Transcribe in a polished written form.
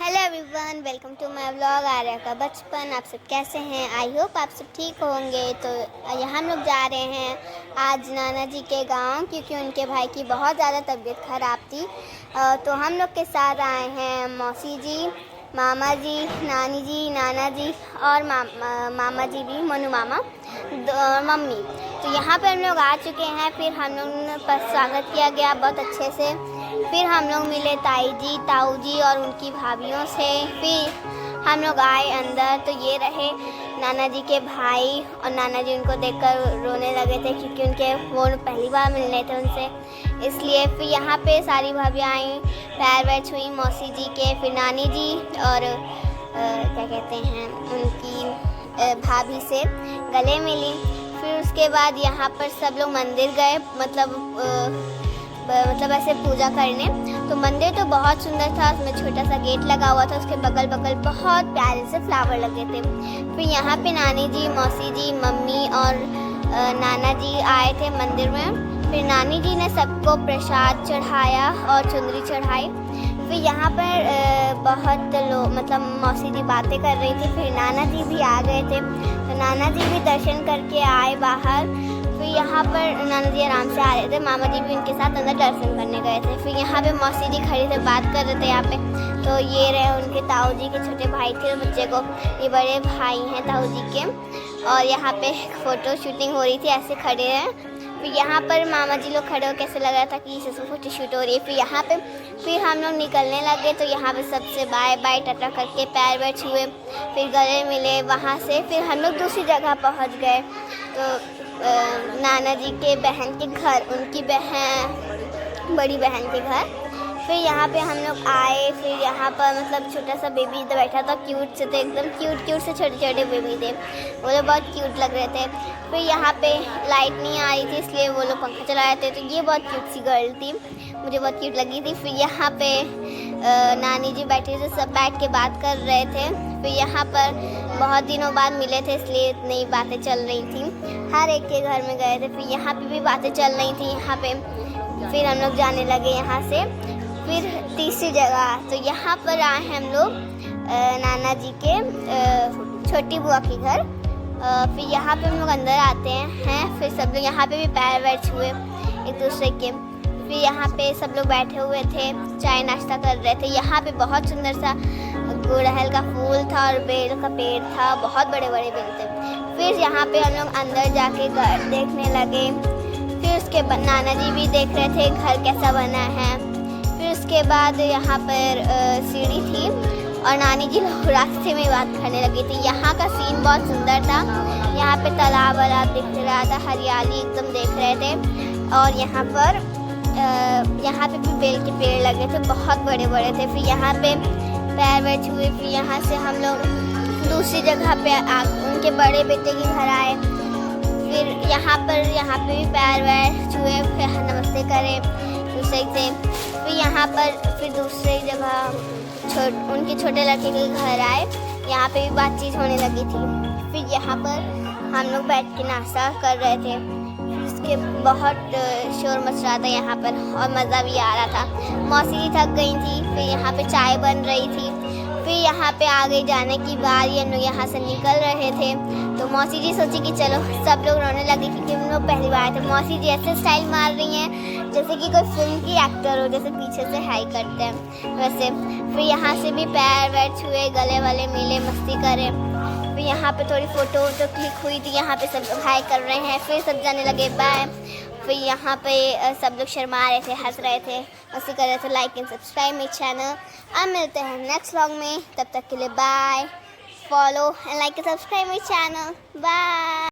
Hello everyone, welcome to my vlog Arya का बचपन। आप सब कैसे हैं? आई होप आप सब ठीक होंगे। तो यहाँ हम लोग जा रहे हैं आज नाना जी के गांव, क्योंकि उनके भाई की बहुत ज़्यादा तबीयत ख़राब थी। तो हम लोग के साथ आए हैं मौसी जी, मामा जी, नानी जी, नाना जी और मामा जी भी, मनु मामा और मम्मी। तो यहाँ पर हम लोग आ चुके हैं। फिर हम लोग का स्वागत किया गया बहुत अच्छे से। फिर हम लोग मिले ताई जी, ताऊ जी और उनकी भाभीयों से। फिर हम लोग आए अंदर, तो ये रहे नाना जी के भाई, और नाना जी उनको देखकर रोने लगे थे, क्योंकि उनके वो पहली बार मिलने थे उनसे, इसलिए। फिर यहाँ पे सारी भाभियाँ आई, पैर वैर छुई मौसी जी के। फिर नानी जी और क्या कहते हैं उनकी भाभी से गले मिली। फिर उसके बाद यहाँ पर सब लोग मंदिर गए, मतलब ऐसे पूजा करने। तो मंदिर तो बहुत सुंदर था, उसमें छोटा सा गेट लगा हुआ था, उसके बगल बगल बहुत प्यारे से फ्लावर लगे थे। फिर यहाँ पे नानी जी, मौसी जी, मम्मी और नाना जी आए थे मंदिर में। फिर नानी जी ने सबको प्रसाद चढ़ाया और चुनरी चढ़ाई। फिर यहाँ पर बहुत लोग, मतलब मौसी जी बातें कर रही थी। फिर नाना जी भी आ गए थे, तो नाना जी भी दर्शन करके आए बाहर। फिर यहाँ पर नाना जी आराम से आ रहे थे, मामा जी भी उनके साथ अंदर दर्शन करने गए थे। फिर यहाँ पे मौसी जी खड़ी थे, बात कर रहे थे यहाँ पे। तो ये रहे उनके ताऊ जी के छोटे भाई थे बच्चे को, ये बड़े भाई हैं ताऊ जी के। और यहाँ पे फ़ोटो शूटिंग हो रही थी, ऐसे खड़े हैं। फिर यहाँ पर मामा जी लोग खड़े हो, कैसे लग रहा था कि इसे फ़ोटो शूट हो रही है। फिर यहाँ पे फिर हम लोग निकलने लगे, तो यहाँ पे सबसे बाय बाय टाटा करके पैर वैर छुए, फिर गले मिले। वहाँ से फिर हम लोग दूसरी जगह पहुँच गए, तो नाना जी के बहन के घर, उनकी बहन, बड़ी बहन के घर। फिर यहाँ पे हम लोग आए। फिर यहाँ पर मतलब छोटा सा बेबी इधर बैठा था, क्यूट से थे, एकदम क्यूट से छोटे छोटे बेबी थे, वो लोग बहुत क्यूट लग रहे थे। फिर यहाँ पे लाइट नहीं आ रही थी, इसलिए वो लोग पंखा चला रहे थे। तो ये बहुत क्यूट सी गर्ल थी, मुझे बहुत क्यूट लगी थी। फिर यहाँ पे नानी जी बैठे थे, सब बैठ के बात कर रहे थे। फिर यहाँ पर बहुत दिनों बाद मिले थे, इसलिए नई बातें चल रही थी, हर एक के घर में गए थे। फिर यहाँ पे भी बातें चल रही थी यहाँ पे। फिर हम लोग जाने लगे यहाँ से। फिर तीसरी जगह, तो यहाँ पर आए हैं हम लोग नाना जी के छोटी बुआ के घर। फिर यहाँ पे हम लोग अंदर आते हैं। फिर सब लोग यहाँ पे भी पैर वैर छुए एक दूसरे के। फिर यहाँ पे सब लोग बैठे हुए थे, चाय नाश्ता कर रहे थे। यहाँ पे बहुत सुंदर सा गुड़हल का फूल था और बेल का पेड़ था, बहुत बड़े बड़े बेल थे। फिर यहाँ पे हम लोग अंदर जाके घर देखने लगे। फिर उसके बाद नाना जी भी देख रहे थे घर कैसा बना है। फिर उसके बाद यहाँ पर सीढ़ी थी, और नानी जी लोग रास्ते में बात करने लगी थी। यहाँ का सीन बहुत सुंदर था, यहाँ पे तालाब वालाब दिख रहा था, हरियाली एकदम देख रहे थे। और यहाँ पे भी बेल के पेड़ लगे थे, बहुत बड़े बड़े थे। फिर यहाँ पे पैर वैर छुए। फिर यहाँ से हम लोग दूसरी जगह पे उनके बड़े बेटे के घर आए। फिर यहाँ पे भी पैर वैर छुए, फिर नमस्ते करें दूसरे से। फिर यहाँ पर फिर दूसरी जगह उनके छोटे लड़के के घर आए, यहाँ पे भी बातचीत होने लगी थी। फिर यहाँ पर हम लोग बैठ के नाश्ता कर रहे थे। उसके बहुत शोर मच रहा था यहाँ पर, और मज़ा भी आ रहा था। मौसी जी थक गई थी, फिर यहाँ पे चाय बन रही थी। फिर यहाँ पे आगे जाने की बारी, हम लोग यहाँ से निकल रहे थे। तो मौसी जी सोची कि चलो, सब लोग रोने लगे क्योंकि हम लोग पहली बार थे। मौसी जी ऐसे स्टाइल मार रही हैं जैसे कि कोई फिल्म की एक्टर हो, जैसे पीछे से हाई करते हैं वैसे। फिर यहाँ से भी पैर वैर छुए, गले वाले मिले, मस्ती करे। फिर यहाँ पे थोड़ी फ़ोटो वोटो क्लिक हुई थी, यहाँ पे सब लोग हाई कर रहे हैं। फिर सब जाने लगे बाय। फिर यहाँ पे सब लोग शर्मा रहे थे, हंस रहे थे, मस्ती कर रहे थे। लाइक एंड सब्सक्राइब मेरे चैनल। अब मिलते हैं नेक्स्ट व्लॉग में, तब तक के लिए bye. Follow and like and subscribe मेरे चैनल। बाय।